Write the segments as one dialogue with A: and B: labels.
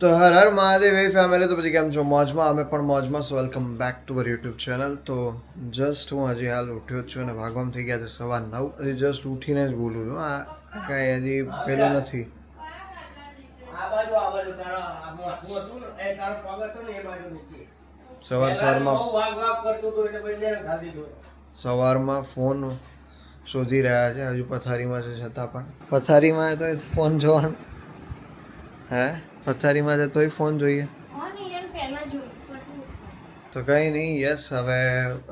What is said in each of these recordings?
A: તો હર હર મહાદેવ એ ફેમિલી તો પછી કેમ છો મોજમાં અમે પણ મોજમાં welcome back to our YouTube channel તો જસ્ટ હું હજી હાલ ઉઠ્યો જ છું અને ભાગવામાં થઈ ગયા છે 9:15 હજી જસ્ટ ઉઠીને જ બોલું છું આ કાંઈ હજી પેલું નથી સવારમાં ફોન શોધી રહ્યા છે હજુ પથારીમાં છે છતાં પણ પથારીમાં તો ફોન જોવાનું હે પથારીમાં છે તોય ફોન જોઈએ તો કંઈ નહીં યસ હવે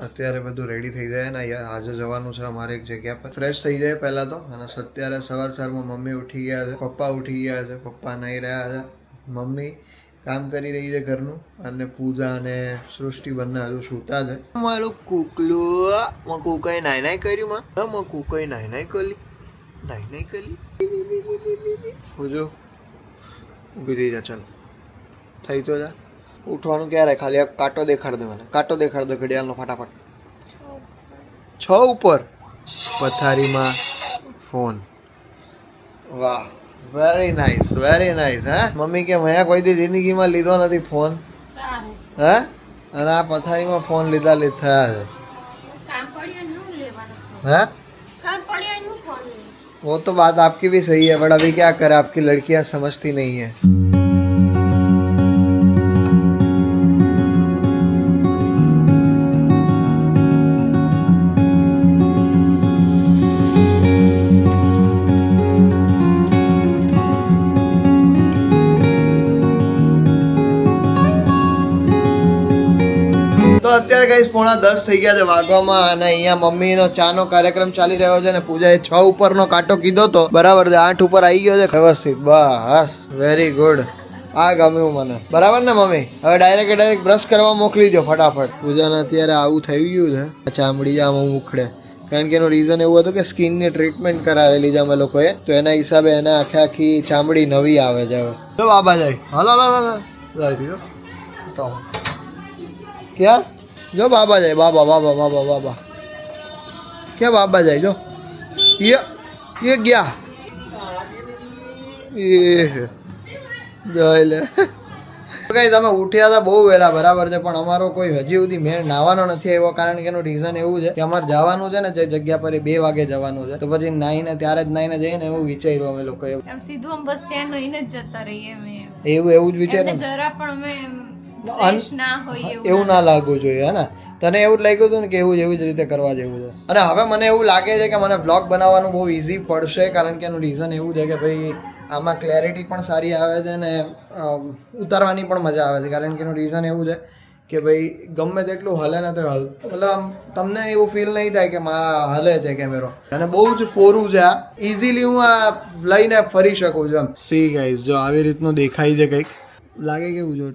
A: અત્યારે બધું રેડી થઈ જાય ને યાર આજે જવાનું છે અમારે એક જગ્યા પર ફ્રેશ થઈ જાય પહેલાં તો અને અત્યારે સવારમાં મમ્મી ઉઠી ગયા છે પપ્પા ઉઠી ગયા છે પપ્પા નાહી રહ્યા છે મમ્મી કામ કરી રહી છે ઘરનું અને પૂજા અને સૃષ્ટિ બંને હજુ સૂતા છે મારું કુકલું કુકાઈ નાઈ નાઈ કર્યું માં કુકાઈ નાઈ નાઈ કરી પૂજો ઊભી થઈ જા ચાલ થઈ તો જા ઉઠવાનું ક્યારે ખાલી આ કાંટો દેખાડ દે મને કાંટો દેખાડ દે ઘડિયાળનો ફટાફટ 6 ઉપર પથારીમાં ફોન વાહ વેરી નાઇસ હે મમ્મી કે મેં કોઈ દી જિંદગીમાં લીધો નથી ફોન હે અને આ પથારીમાં ફોન લીધા થયા છે हैं वो तो बात आपकी भी सही है बट अभी क्या करें आपकी लड़कियां समझती नहीं है તો અત્યારે કઈ 9:45 થઈ ગયા છે વાગવામાં અને અહીંયા મમ્મીનો ચાનો કાર્યક્રમ ચાલી રહ્યો છે અને પૂજાએ 6 ઉપરનો કાંટો કીધો તો બરાબર છે 8 ઉપર આવી ગયો છે વ્યવસ્થિત બસ વેરી ગુડ આ ગમ્યું મને બરાબર ને મમ્મી હવે ડાયરેક્ટ બ્રશ કરવા મોકલી દો ફટાફટ પૂજાને અત્યારે આવું થઈ ગયું છે ચામડી આમ ઉખડે કારણ કે એનું રીઝન એવું હતું કે સ્કિનની ટ્રીટમેન્ટ કરાવેલી છે અમે લોકોએ તો એના હિસાબે એને આખી ચામડી નવી આવે છે હવે તો બાબા જાય હલો ક્યાં જો બાબા જાય બાબા ક્યાં બાબા જાય જો ये ગયા જોઈ લે કઈ તમે ઉઠ્યા હતા બહુ વહેલા બરાબર છે પણ અમારો કોઈ હજી સુધી મેળ નાવાનો નથી આવ્યો કારણ કે એનું રીઝન એવું છે કે અમારે જવાનું છે ને જે જગ્યા પર 2 વાગે જવાનું છે તો પછી નાઈને ત્યારે જ નાઈને જઈએ ને એવું વિચાર્યું અમે લોકોએ
B: સીધું આમ બસ ત્યાં નહીને જ જતા રહીએ
A: એવું જ વિચાર્યું
B: જરા પણ
A: એવું ના લાગવું જોઈએ હે ને તને એવું જ લાગ્યું હતું ને કે એવું જ રીતે કરવા જેવું છે અને હવે મને એવું લાગે છે કે મને બ્લોગ બનાવવાનું બહુ ઇઝી પડશે કારણ કે એનું રીઝન એવું છે કે ભાઈ આમાં ક્લેરિટી પણ સારી આવે છે અને ઉતારવાની પણ મજા આવે છે કારણ કે એનું રીઝન એવું છે કે ભાઈ ગમે તેટલું હલે ને તો મતલબ આમ તમને એવું ફીલ નહીં થાય કે હલે છે કેમેરો અને બહુ જ ફોરું છે આ ઇઝીલી હું આ લઈને ફરી શકું છું એમ સી ગાઈઝ જો આવી રીતનું દેખાય છે કંઈક લાગે કેવું જો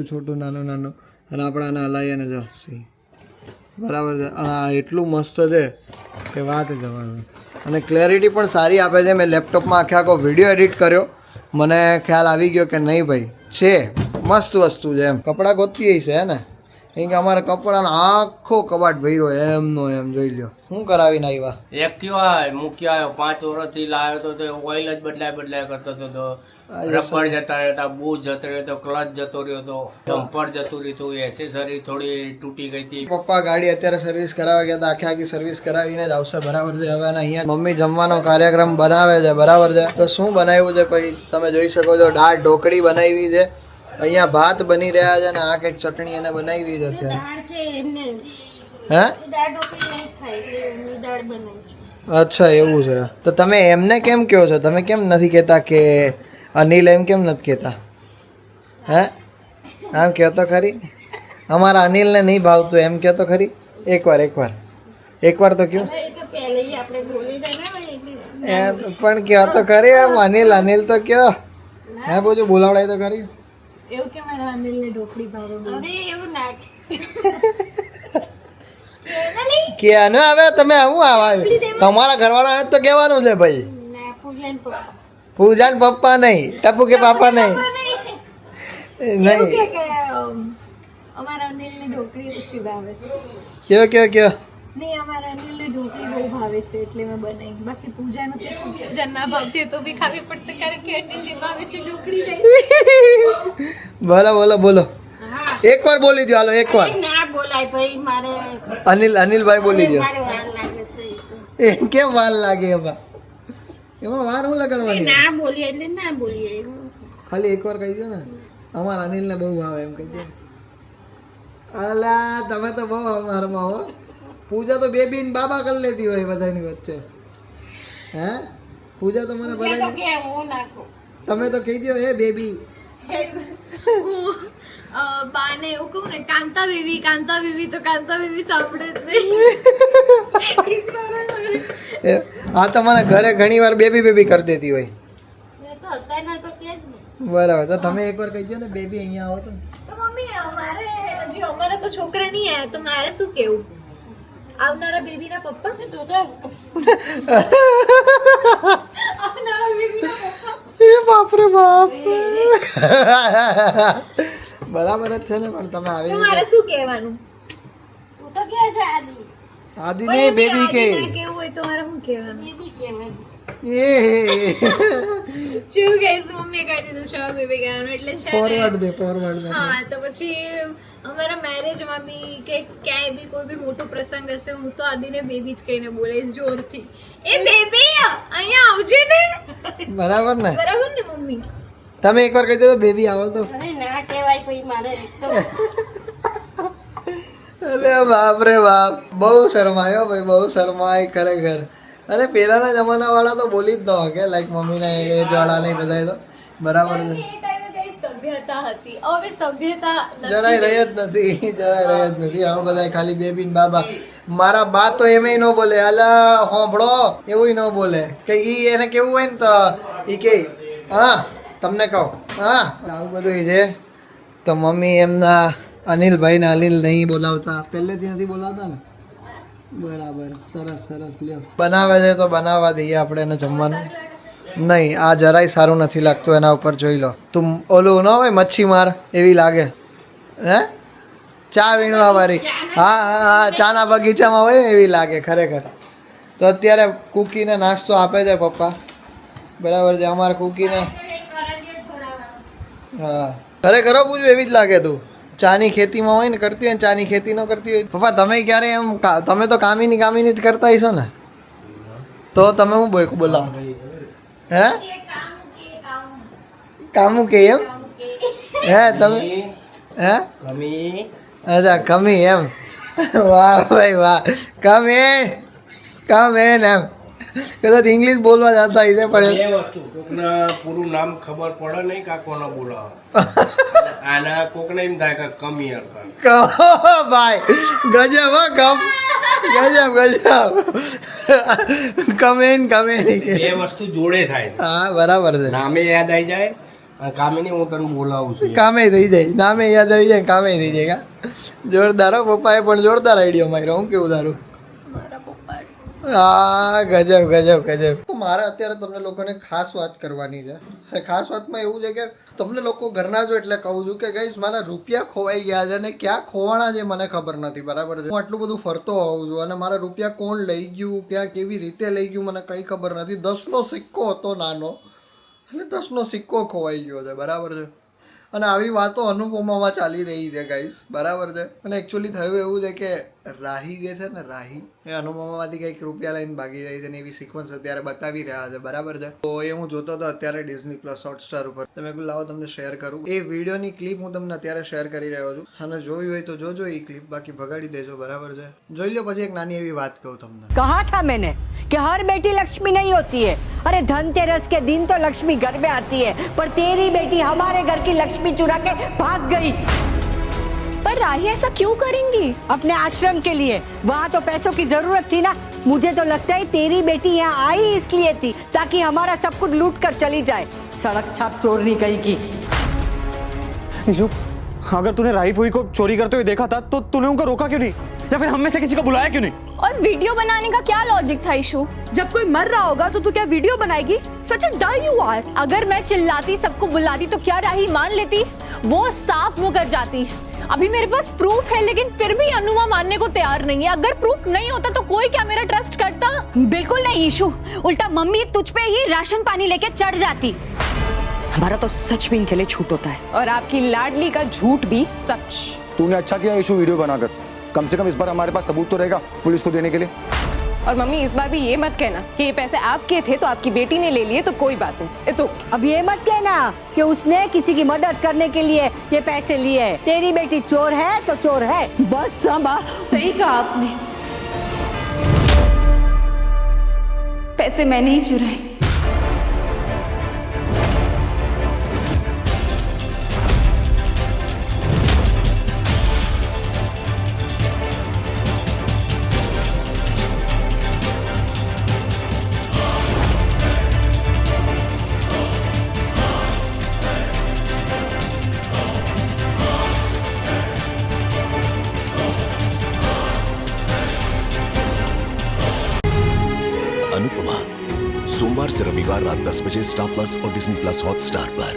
A: છોટું નાનું અને આપણે આને હલાવીએ ને જો સી બરાબર છે આ એટલું મસ્ત છે કે વાત જવાનું અને ક્લેરિટી પણ સારી આપે છે મેં લેપટોપમાં આખો વિડીયો એડિટ કર્યો મને ખ્યાલ આવી ગયો કે નહીં ભાઈ છે મસ્ત વસ્તુ છે એમ કપડાં ગોતી છે હે ને કેમ કે અમારે કપડાનો આખો કબાટ ભર્યો એમનો એમ જોઈ લ્યો શું કરાવીને આવ્યા
C: એક્ટિવા મૂકી આવ્યો 5 વર્ષથી લાવ્યો તો ઓઇલ જ બદલાય કરતો હતો રબર જતા રહેતા બૂટ જતો રહ્યો ક્લચ જતો રહ્યો હતો જમ્પર જતું રહ્યું એસેસરી થોડી તૂટી ગઈ હતી
A: પપ્પા ગાડી અત્યારે સર્વિસ કરાવવા ગયા હતા આખી સર્વિસ કરાવીને જ આવશે બરાબર છે હવે અહીંયા મમ્મી જમવાનો કાર્યક્રમ બનાવે છે બરાબર છે તો શું બનાવ્યું છે પછી તમે જોઈ શકો છો દાળ ઢોકળી બનાવી છે અહીંયા ભાત બની રહ્યા છે ને આ કંઈક ચટણી એને બનાવી છે અત્યારે અચ્છા એવું છે તો તમે એમને કેમ કહો છો તમે કેમ નથી કહેતા કે અનિલ એમ કેમ નથી કહેતા હે આમ કહો તો ખરી અમારા અનિલને નહીં ભાવતું એમ કહો તો ખરી એકવાર તો કયો પણ કહો તો ખરી એમ અનિલ તો કયો હે બધું બોલાવડાય તો ખરી
B: એવું કે મારા અનિલને ઢોકળી ભાવે અરે એવું ના
A: કે ન હવે તમે આવું આવા તમારા ઘરવાળાને તો કહેવાનું છે ભાઈ પૂજાન પપ્પા નહીં ટપુ કે પાપા નહીં
B: અમારા અનિલને ઢોકળી ઓછી ભાવે
A: કયો
B: નહીં અમારા અનિલને ઢોકળી બહુ ભાવે છે એટલે મેં બનાવી. બાકી પૂજાનું તે શું પૂજા ના ભાવતી તો બી ખાવી પડશે કારણ કે અનિલને ભાવે છે ઢોકળી નહીં.
A: બોલો બોલો એકવાર બોલી દો, હાલો એકવાર.
D: ના બોલાય ભાઈ, મારે
A: અનિલભાઈ બોલી દો.
D: મારે વાર લાગે છે એ તો.
A: એ કેમ વાર લાગે એમાં વાર હું લગાડવાની?
D: ના બોલીએ એટલે ના બોલીએ એવું.
A: ખાલી એકવાર કહી દો ને, અમારા અનિલને બહુ ભાવે એમ કહી દો. અલા તમે તો બહુ અમારામાં હો. પૂજા તો બેબી ને બાબા કરી લેતી હોય બધાની વચ્ચે. હે પૂજા તો મને બધા
D: કે હું નાખું.
A: તમે તો કહી દો એ બેબી.
B: બાને એવું કહું ને કાંતા બેબી તો કાંતા બેબી સાંભળે જ નહીં.
A: આ તો મને ઘરે ઘણી વાર બેબી કરી દેતી હોય.
D: મેં તો અત્યારના તો કે જ ને.
A: બરાબર, તો તમે એકવાર કહી દો ને બેબી અહીંયા આવો તો.
B: તો મમ્મી અમારા તો છોકરા નહીં આયા તો મારે શું કેવું? આવનારા બેબીના પપ્પા છે તો આવનારા બેબીના પપ્પા.
A: એ બાપરે બાપ. બરાબર જ છે ને, પણ તમે
B: તો
A: આવી
B: મારે શું કહેવાનું?
D: તું તો કે છે આદિ
A: આદિ ને બેબી કે
B: કેવું હોય તો મારે શું કહેવાનું?
D: બેબી કહેવાય.
B: શું કહીશ? મમ્મીએ કહી દીધું છે હવે બેબી કહેવાનું એટલે છે ને.
A: ફોરવર્ડ દે.
B: હા તો પછી અમારા મેરેજમાં બી કે ક્યાંય બી કોઈ બી મોટો પ્રસંગ હશે હું તો આદિને બેબી જ કહીને બોલાઈશ જોરથી. એ બેબી અહીંયા આવજે ને.
A: બરાબર ને?
B: બરાબર ને મમ્મી?
A: તમે એકવાર કહી દો બેબી આવો તો.
D: અરે ના કહેવાય ભાઈ, મારે એક તો
A: અરે બાપ રે બાપ, બહુ શરમાયો ભાઈ, બહુ શરમાય ખરેખર. અરે પેલાના જમાના વાળા તો બોલી જ ન કે લાઈક મમ્મીના એજ વાળા નહીં બધા તો. બરાબર છે,
B: એ ટાઈમે કઈ સભ્યતા હતી, હવે સભ્યતા
A: જરાય રહી જ નથી, જરાય રહી જ નથી. હવે બધા ખાલી બેબી ને બાબા. મારા બા તો એમેય ન બોલે, અલા હોંભળો એવું ન બોલે કે ઈ એને કેવું હોય ને તો ઈ કે હા તમને કહો હા આવું બધું છે. તો મમ્મી એમના અનિલભાઈને અનિલ નહીં બોલાવતા, પહેલેથી નથી બોલાવતા ને. બરાબર, સરસ લ્યો. બનાવે છે તો બનાવવા દઈએ આપણે એને જમવાનું. નહીં આ જરાય સારું નથી લાગતું, એના ઉપર જોઈ લો. તું ઓલું ન હોય મચ્છી માર એવી લાગે. હે ચા વીણવા વાળી? હા ચાના બગીચામાં હોય ને એવી લાગે ખરેખર. તો અત્યારે કુકીને નાસ્તો આપે છે પપ્પા. બરાબર છે, અમારા કુકીને હા ખરેખર પૂછ્યું એવી જ લાગે. તું ચાની ખેતીમાં હોય ને કરતી હોય ને, ચાની ખેતી ન કરતી હોય પપ્પા તમે ક્યારે એમ તમે તો કામીની જ કરતા હશો ને, તો તમે હું બોલાવો? હે કામું કે એમ? હે તમે હે અચ્છા કમી એમ. વાહ ભાઈ વાહ, કમ એમ. કદાચ ઇંગ્લિશ બોલવા જતા હશે પણ
C: એ વસ્તુ કોકના પૂરું નામ ખબર પડે નહીં કા કોનો બોલાવે. આના કોકને એમ થાય કે કમી અર્થાત
A: ભાઈ ગજબ હો, ગજબ કમેન કે
C: એ વસ્તુ જોડે થાય છે.
A: હા બરાબર છે,
C: નામે યાદ આવી જાય અને કામીની હું તને બોલાવું છું.
A: કામે થઈ જાય, નામે યાદ આવી જાય કામે થઈ જાય. જોરદાર હો, પપ્પાએ પણ જોરદાર આઈડિયો માર્યો. હું કેવું તારું? હા ગજબ. તો મારે અત્યારે તમને લોકોને ખાસ વાત કરવાની છે. ખાસ વાતમાં એવું છે કે તમને લોકો ઘરના છો એટલે કહું છું કે ગાઈસ મારા રૂપિયા ખોવાઈ ગયા છે અને ક્યાં ખોવાણા છે મને ખબર નથી. બરાબર છે, હું આટલું બધું ફરતો હોઉં છું અને મારા રૂપિયા કોણ લઈ ગયું, ક્યાં કેવી રીતે લઈ ગયું મને કંઈ ખબર નથી. 10નો સિક્કો હતો નાનો અને 10નો સિક્કો ખોવાઈ ગયો છે. બરાબર છે, અને આવી વાતો અનુપમામાં ચાલી રહી છે ગાઈસ. બરાબર છે, અને એકચ્યુઅલી થયું એવું છે કે રાહી જે છે ને, રાહી એ અનુપમામાંથી કંઈક રૂપિયા લઈને ભાગી જાય છે ને એવી સિક્વન્સ અત્યારે બતાવી રહ્યા છે. બરાબર છે, તો એ હું જોતો હતો અત્યારે ડિઝની પ્લસ હોટસ્ટાર ઉપર. તમે કહું લાવો તમને શેર કરું. એ વિડીયોની ક્લિપ હું તમને અત્યારે શેર કરી રહ્યો છું અને જોયું હોય તો જોજો એ ક્લિપ, બાકી ભગાડી દેજો. બરાબર છે, જોઈ લો. પછી એક નાની એવી વાત કહું તમને.
E: कहा था मैंने कि हर बेटी लक्ष्मी नहीं होती है. अरे धनतेरस के दिन तो लक्ष्मी घर में आती है, पर तेरी बेटी हमारे घर की लक्ष्मी चुरा के भाग गई.
F: पर राही ऐसा क्यों करेंगी?
E: अपने आश्रम के लिए. वहाँ तो पैसों की जरूरत थी ना. मुझे तो लगता है तेरी बेटी यहाँ आई इसलिए थी ताकि हमारा सब कुछ लूट कर चली जाए. सड़क छाप चोरनी कहीं की.
G: निशु, अगर तूने राही फूई को चोरी करते हुए देखा था तो तूने उनको रोका क्यों नहीं, या फिर हम में से किसी को बुलाया क्यों नहीं?
F: और वीडियो बनाने का क्या लॉजिक था इशू?
H: जब कोई मर रहा होगा तो तू क्या वीडियो बनाएगी? सच अ डर यू आर.
F: अगर मैं चिल्लाती सबको बुलाती तो क्या राही मान लेती? वो साफ मुकर जाती. अभी मेरे पास प्रूफ है लेकिन फिर भी अनुमा मानने को तैयार नहीं है। अगर प्रूफ नहीं होता तो कोई क्या मेरा ट्रस्ट करता?
I: बिल्कुल नहीं ईशु, उल्टा मम्मी तुझ पे ही राशन पानी लेके चढ़ जाती।
E: हमारा तो सच में इनके लिए छूट होता है।
F: और आपकी लाडली का झूठ भी सच।
G: तूने अच्छा किया ईशु वीडियो बनाकर, कम से कम इस बार हमारे पास सबूत तो रहेगा पुलिस को देने के लिए।
F: और मम्मी इस बार भी ये मत कहना कि ये पैसे आपके थे तो आपकी बेटी ने ले लिए तो कोई बात नहीं, इट्स ओके।
E: अब ये मत कहना कि उसने किसी की मदद करने के लिए ये पैसे लिए हैं। तेरी बेटी चोर है तो चोर है।
H: बस संभा, सही कहा आपने, पैसे मैंने ही चुराए।
J: अनुपमा सोमवार से रविवार रात 10 बजे स्टार प्लस और डिज्नी प्लस हॉटस्टार पर।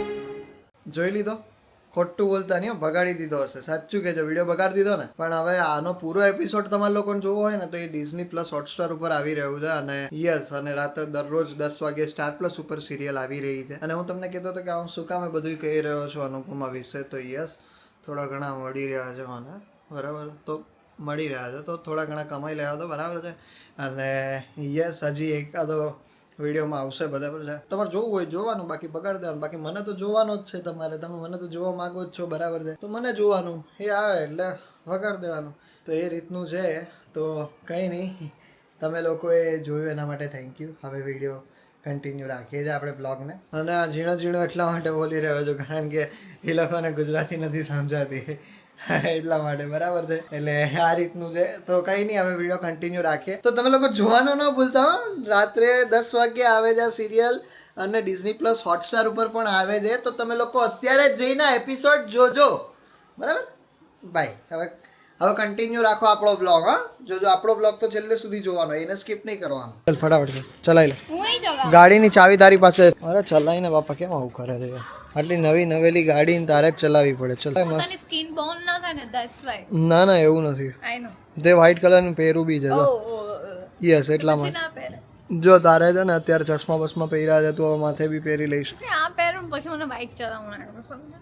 A: જોઈ લીધો, ખોટું બોલતા નહીં, બગાડી દીધો હશે, સાચું કહેજો, વિડીયો બગાડી દીધો ને. પણ હવે આનો પૂરો એપિસોડ તમારે લોકોને જોવો હોય ને તો એ ડિઝની પ્લસ હોટસ્ટાર ઉપર આવી રહ્યું છે. અને યસ, અને રાત્રે દરરોજ 10 વાગે સ્ટાર પ્લસ ઉપર સિરિયલ આવી રહી છે. અને હું તમને કહેતો હતો કે હું શું કામે બધું કહી રહ્યો છું અનુપમા વિશે, તો યસ થોડા ઘણા મળી રહ્યા છે મને, બરાબર, તો મળી રહ્યા છે તો થોડા ઘણા કમાઈ લેવા તો બરાબર છે. અને યસ હજી એકાદો વિડીયોમાં આવશે, બરાબર છે. તમારે જોવું હોય જોવાનું, બાકી બગાડ દેવાનું. બાકી મને તો જોવાનો જ છે તમારે, તમે મને તો જોવા માગો જ છો, બરાબર છે, તો મને જોવાનું, એ આવે એટલે વગાડ દેવાનું. તો એ રીતનું છે. તો કંઈ નહીં, તમે લોકોએ જોયું એના માટે થેન્ક યુ. હવે વિડીયો કન્ટિન્યુ રાખીએ છીએ આપણે બ્લોગને. અને આ ઝીણો ઝીણો એટલા માટે બોલી રહ્યો છું કારણ કે એ લોકોને ગુજરાતી નથી સમજાતી એટલા માટે, બરાબર છે. એટલે આ રીતનું છે. તો કંઈ નહીં, હવે વિડીયો કન્ટિન્યુ રાખીએ. તો તમે લોકો જોવાનું ન ભૂલતા હો, રાત્રે 10 વાગ્યે આવે છે સિરિયલ અને ડિઝની પ્લસ હોટસ્ટાર ઉપર પણ આવે છે. તો તમે લોકો અત્યારે જ જઈને એપિસોડ જોજો, બરાબર. બાય. હવે કન્ટિન્યુ રાખો આપણો બ્લોગ. હા, જોજો આપણો બ્લોગ તો છેલ્લે સુધી જોવાનો, એને સ્કીપ નહીં કરવાનો. ચાલ ફટાફટ ચલાવી લે.
B: હું નહીં ચલાવું.
A: ગાડીની ચાવી તારી પાસે. અરે ચલાવીને બાપા કેમ આવું કરે છે? આટલી નવી નવેલી ગાડી તારે જ ચલાવવી પડે. ચલ
B: પોતાની સ્કિન બર્ન ના થાય ને, ધેટ્સ વાય.
A: ના ના એવું નથી.
B: આઈ નો.
A: તે વ્હાઈટ કલરનું પહેરું બી છે. યસ એટલા
B: પછી
A: માટે.
B: ના પહેરે.
A: જો તારે છે ને અત્યારે ચશ્મા બસમાં પહેર્યા છે, તું હવે માથે બી પહેરી લઈશ.
B: આ પહેરું પછી મને બાઇક ચલાવવું ના આવે, સમજો.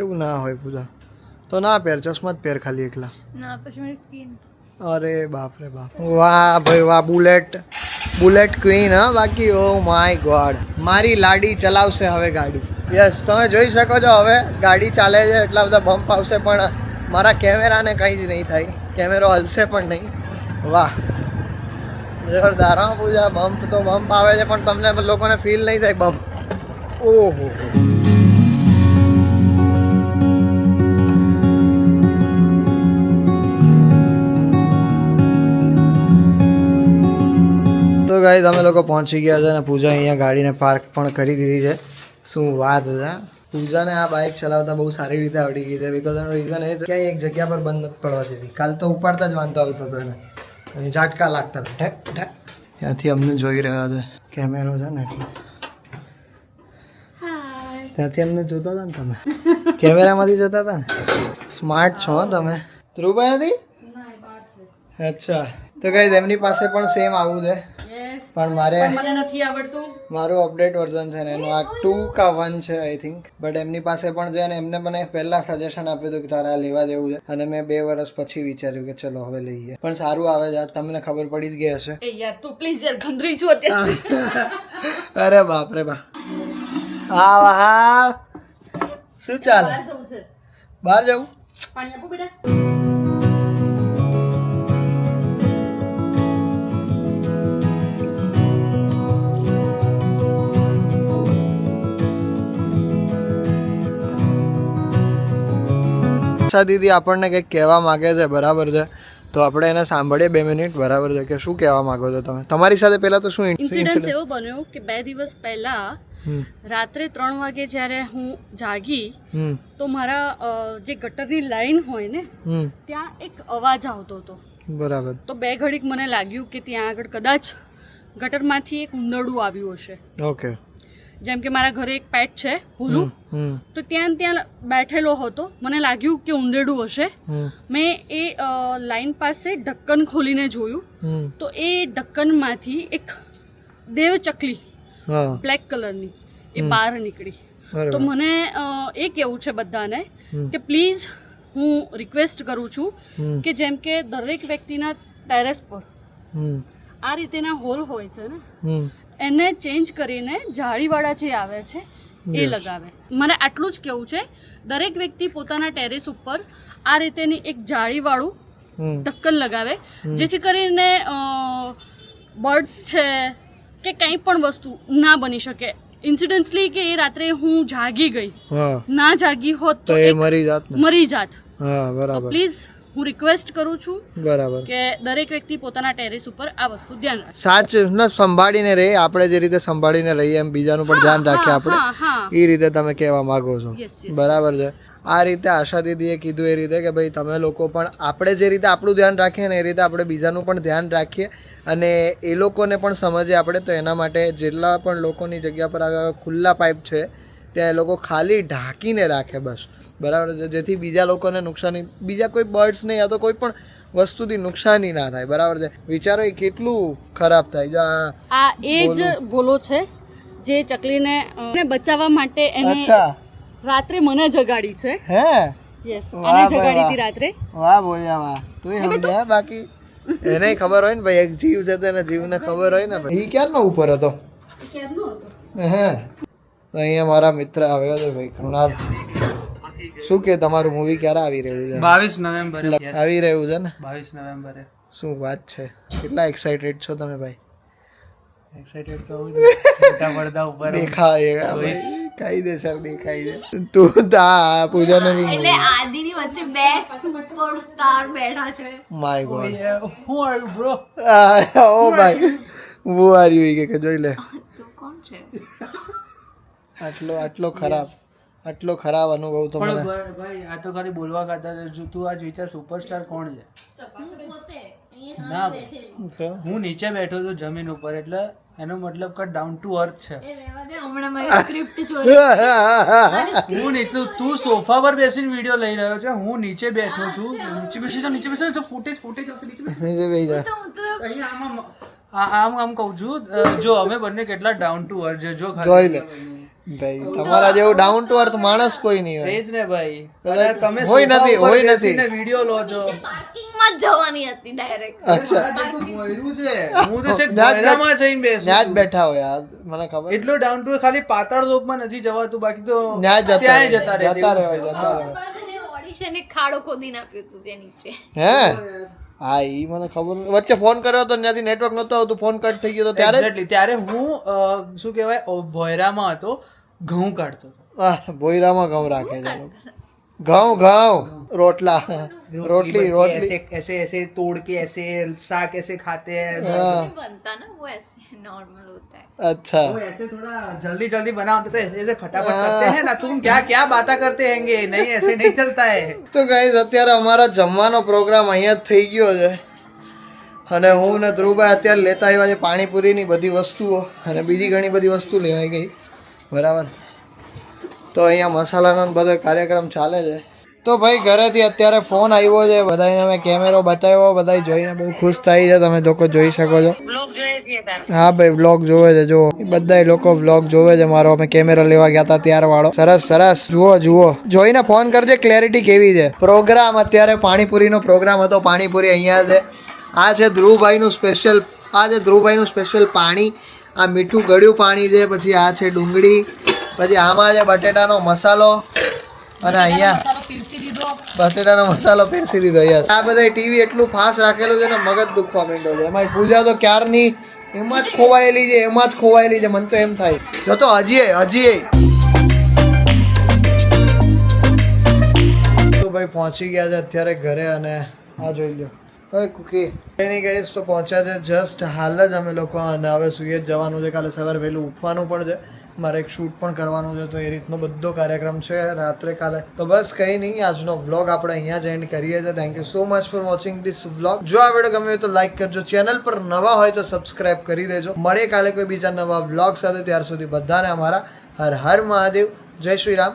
A: એવું ના હોય પૂજા, તો ના પહેર, ચશ્મા જ પહેર ખાલી એકલા.
B: ના પછી મારી સ્કિન.
A: અરે બાપ રે બાપ, વાહ ભાઈ વાહ, બુલેટ ક્વીન. હા બાકી ઓ માય ગોડ, મારી લાડી ચલાવશે હવે ગાડી. યસ, તમે જોઈ શકો છો હવે ગાડી ચાલે છે, એટલા બધા બમ્પ આવશે પણ મારા કેમેરાને કંઈ જ નહીં થાય, કેમેરો હલશે પણ નહીં. વાહ જોરદાર. હા પૂજા, બમ્પ તો બમ્પ આવે છે પણ તમને લોકોને ફીલ નહીં થાય બમ્પ. ઓહો, તો ગાઈસ અમે લોકો પહોંચી ગયા છે અને પૂજા અહીંયા ગાડીને પાર્ક પણ કરી દીધી છે. શું વાત છે! પૂજાને આ બાઇક ચલાવતા બહુ સારી રીતે આવડી ગઈ છે. બિકોઝ એનું રીઝન એ છે કે એક જગ્યા પર બંધ નથી પડવા દીધી. કાલ તો ઉપાડતા જ વાંધો આવતો હતો એને, ઝાટકા લાગતા હતા ઠેક ઠેક. ત્યાંથી અમને જોઈ રહ્યા છે, કેમેરો છે ને એટલે ત્યાંથી અમને જોતા હતા ને તમે, કેમેરામાંથી જોતા હતા ને. સ્માર્ટ છો તમે. ધ્રુવભાઈ નથી? અચ્છા, તો ગાઈસ એમની પાસે પણ સેમ આવું છે પણ મને નથી આવડતું. મારું અપડેટ વર્ઝન છે ને એનું, આ 2 કા 1 છે આઈ થિંક. બટ એમની પાસે પણ છે અને એમને મને પહેલા સજેશન આપ્યું હતું કે તારે આ લેવા જેવું છે અને મેં 2 વર્ષ પછી વિચાર્યું કે ચલો હવે લઈએ. પણ સારું આવે છે, તમને ખબર પડી જ ગઈ હશે.
H: એ યાર તું પ્લીઝ યાર ગંદરી છો અત્યારે.
A: અરે બાપ રે બાપ. હા શું ચાલે? બહાર જવું?
H: પાણી આપો બેટા.
A: દીદી આપણને કંઈક કહેવા માંગે છે, બરાબર છે, તો આપણે એને સાંભળીએ 2 મિનિટ, બરાબર છે, કે શું કહેવા માંગો છો તમે. તમારી સાથે પહેલા તો શું
H: ઇન્સિડન્ટ એવો બન્યો કે 2 દિવસ પહેલા રાત્રે 3 વાગે જ્યારે હું જાગી તો મારા જે ગટરની લાઈન હોય ને ત્યાં એક અવાજ આવતો હતો,
A: બરાબર.
H: તો 2 ઘડીક મને લાગ્યું કે ત્યાં આગળ કદાચ ગટરમાંથી એક ઉંદરડું આવ્યું હશે.
A: ઓકે.
H: જેમ કે મારા ઘરે એક પેટ છે ભૂલું, તો ત્યાં બેઠેલો હતો. મને લાગ્યું કે ઉંદેડું હશે. મેં એ લાઈન પાસે ઢક્કન ખોલીને જોયું તો એ ઢક્કનમાંથી એક દેવ ચકલી બ્લેક કલરની એ બહાર નીકળી. તો મને એ કહેવું છે બધાને કે પ્લીઝ હું રિક્વેસ્ટ કરું છું કે જેમ કે દરેક વ્યક્તિના ટેરેસ પર આ રીતેના હોલ હોય છે ને, એને ચેન્જ કરીને જાળીવાળા જે આવે છે એ લગાવે. મારે આટલું જ કહેવું છે, દરેક વ્યક્તિ પોતાના ટેરેસ ઉપર આ રીતેની એક જાળીવાળું ઢક્કન લગાવે, જેથી કરીને બર્ડ્સ છે કે કંઈ પણ વસ્તુ ના બની શકે. ઇન્સિડન્ટલી કે એ રાત્રે હું જાગી ગઈ, ના જાગી હોત તો એ મરી જાત. પ્લીઝ હું રિક્વેસ્ટ કરું છું
A: બરાબર
H: કે દરેક વ્યક્તિ પોતાના ટેરેસ ઉપર આ વસ્તુ ધ્યાન રાખે.
A: સાચ ને સંભાળીને રહે, આપણે જે રીતે સંભાળીને રહીએ એમ બીજાનું પણ ધ્યાન રાખીએ આપણે, એ રીતે તમે કહેવા માંગો છો. બરાબર છે. આ રીતે આશા દીદીએ કીધું એ રીતે કે ભાઈ તમે લોકો પણ આપણે જે રીતે આપણું ધ્યાન રાખીએ ને એ રીતે આપણે બીજાનું પણ ધ્યાન રાખીએ અને એ લોકોને પણ સમજીએ આપણે. તો એના માટે જેટલા પણ લોકોની જગ્યા પર ખુલ્લા પાઇપ છે ત્યાં એ લોકો ખાલી ઢાંકીને રાખે બસ. બરાબર છે, જેથી બીજા લોકોને નુકસાની, બીજા કોઈ બર્ડ્સ નહીં યા તો કોઈ પણ વસ્તુથી નુકસાની ના થાય. બરાબર છે. વિચારો એ કેટલું ખરાબ થાય.
H: આ એ જ બોલો છે જે ચકલીને બચાવવા માટે એને રાત્રે મને જગાડી છે.
A: હે
H: યસ, આને જગાડી હતી રાત્રે.
A: વાહ બોલ્યા વાહ. તું સમજ્યા, બાકી એને ખબર હોય ને ભાઈ, એક જીવ છે તો એને જીવને ખબર હોય ને ભાઈ. એ ક્યારનો ઉપર હતો? હે તો અહીંયા મારા મિત્ર આવ્યો છે ભાઈ કૃણાલ. શું કે તમારું મૂવી ક્યારે આવી રહ્યું છે?
K: 22 નવેમ્બરે
A: આવી રહ્યું છે ને?
K: 22 નવેમ્બરે.
A: શું વાત છે, કેટલા એક્સાઇટેડ છો તમે ભાઈ?
K: એક્સાઇટેડ તો મોટા પડદા ઉપર
A: દેખાય કાયદેસર દેખાય છે. તું તા પૂજાને
B: એટલે આદિની વચ્ચે બે સુપરસ્ટાર બેઠા છે.
A: માય ગોડ,
K: હું આર બ્રો.
A: ઓ ભાઈ wo are you કે જોઈ લે.
B: તું કોણ છે?
A: આટલો ખરાબ અનુભવ તો મને.
K: પણ ભાઈ આ તો ખાલી બોલવા કરતા જો તું આજ વિચાર સુપરસ્ટાર કોણ છે? ના
A: તો
K: હું નીચે બેઠો છું જમીન ઉપર, એટલે એનો મતલબ કે ડાઉન ટુ અર્થ છે.
B: હમણાં મારી સ્ક્રિપ્ટ ચોરી.
K: હું નીચે, તું સોફા પર બેસીને વિડિયો લઈ રહ્યો છે, હું નીચે બેઠો છું. નીચે બેસી તો ફૂટેજ આવશે.
A: નીચે બેસી જા.
K: અહીં આમ કહું છું, જો અમે બંને કેટલા ડાઉન ટુ અર્થ છે. જો
A: જોઈ લે ભાઈ, તમારા જેવું ડાઉન ટુ અર્થ માણસ કોઈ નહીં હોય.
K: એ જ ને ભાઈ. અને તમે
A: હોય નથી
K: વિડિયો લો છો.
B: પાર્કિંગમાં જ જવાની હતી ડાયરેક્ટ.
A: અચ્છા,
K: તું બોયરું છે. હું તો છે બોયરામાં જઈને બેસું.
A: ત્યાં જ બેઠા હોય યાર, મને ખબર.
K: એટલો ડાઉન ટુ ખાલી પાતાળ લોકમાં નથી જવાતું, બાકી તો
A: ત્યાં
K: જતા રહે.
B: ઓડિશન એક ખાડો ખોદીને આપ્યું હતું ત્યાં નીચે.
A: હે હા, ઈ મને ખબર. વચ્ચે ફોન કર્યો તો ત્યાંથી નેટવર્ક નતો આવતું, ફોન કટ થઈ ગયો તો
K: ત્યારે હું શું કહેવાય ભોયરામાં હતો, ઘઉં કાઢતો હતો.
A: ભોયરામાં ઘઉં રાખે છે ઘઉં રોટલી
K: ऐसे ऐसे तोड़ के ऐसे साग ऐसे खाते हैं.
B: बनता ना वो ऐसे नॉर्मल होता है.
A: अच्छा,
K: वो ऐसे थोड़ा जल्दी जल्दी बना होता है, ऐसे फटाफट करते हैं ना. तुम क्या क्या बातें करते हैंगे? नहीं, ऐसे नहीं चलता है.
A: તો ગાઈઝ અત્યારે અમારા જમવાનો પ્રોગ્રામ અહીંયા જ થઈ ગયો છે અને હું ને ધ્રુવભાઈ અત્યારે લેતા આવ્યા છે પાણીપુરીની બધી વસ્તુઓ અને બીજી ઘણી બધી વસ્તુ લેવાઈ ગઈ. બરાબર, તો અહીંયા મસાલાનો બધો કાર્યક્રમ ચાલે છે. તો ભાઈ ઘરેથી અત્યારે ફોન આવ્યો છે, બધાને અમે કેમેરો બતાવ્યો, બધા જોઈને બહુ ખુશ થાય છે. તમે લોકો જોઈ શકો છો. હા ભાઈ વ્લોગ જોવે છે, જો બધા લોકો વ્લોગ જોવે છે મારો. અમે કેમેરા લેવા ગયા હતા ત્યાર વાળો. સરસ જુઓ જોઈને ફોન કરજે, ક્લેરિટી કેવી છે. પ્રોગ્રામ અત્યારે પાણીપુરીનો પ્રોગ્રામ હતો. પાણીપુરી અહીંયા છે. આ છે ધ્રુવભાઈનું સ્પેશિયલ પાણી. આ મીઠું ગળ્યું પાણી છે. પછી આ છે ડુંગળી, પછી આમાં છે બટેટાનો મસાલો અને અહીંયા બટેટાનો મસાલો પીરસી દીધો. અહીંયા આ બધા ટીવી એટલું ફાસ્ટ રાખેલું છે ને મગજ દુખવા માંડ્યો છે. એમાં પૂજા તો ક્યારની એમાં જ ખોવાયેલી છે. મને તો એમ થાય જો તો હજી તો ભાઈ પહોંચી ગયા છે અત્યારે ઘરે અને આ જોઈ લો. હવે કુકી એની ગઈ તો પહોંચ્યા છે જસ્ટ હાલ જ અમે લોકો, અને હવે સુઈ જ જવાનું છે. કાલે સવારે વહેલું ઉઠવાનું પણ છે. મારે એક શૂટ પણ કરવાનું છે, તો એ રીતનો બધો કાર્યક્રમ છે રાત્રે કાલે. તો બસ કંઈ નહીં, આજનો વ્લોગ આપણે અહીંયા જ એન્ડ કરીએ છીએ. Thank you so much for watching this vlog. જો આ વિડીયો ગમ્યો હોય તો લાઈક કરજો, ચેનલ પર નવા હોય તો સબસ્ક્રાઇબ કરી દેજો. મળીએ કાલે કોઈ બીજા નવા વ્લોગ સાથે. ત્યાર સુધી બધાને અમારા હર હર મહાદેવ, જય શ્રી રામ.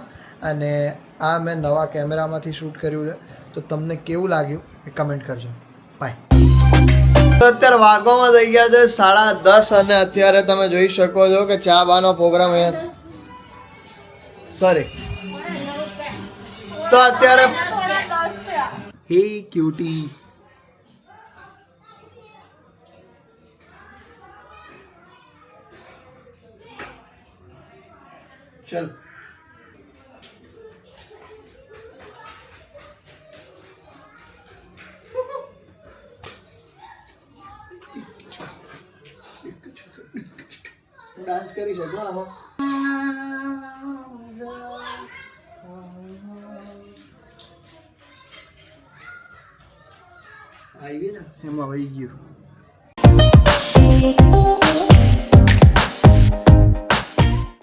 A: અને આ મેં નવા કેમેરામાંથી શૂટ કર્યું છે, તો તમને કેવું લાગ્યું એ કમેન્ટ કરજો. બાય. તો અત્યારે વાગોમાં થઈ ગયા છે 10:30 અને અત્યારે તમે જોઈ શકો છો કે ચા બાનો પ્રોગ્રામ સોરી તો અત્યારે હે ક્યુટી ચલ ડાન્સ કરી શકો આમાં. આવી ને એમાં વહી ગયું.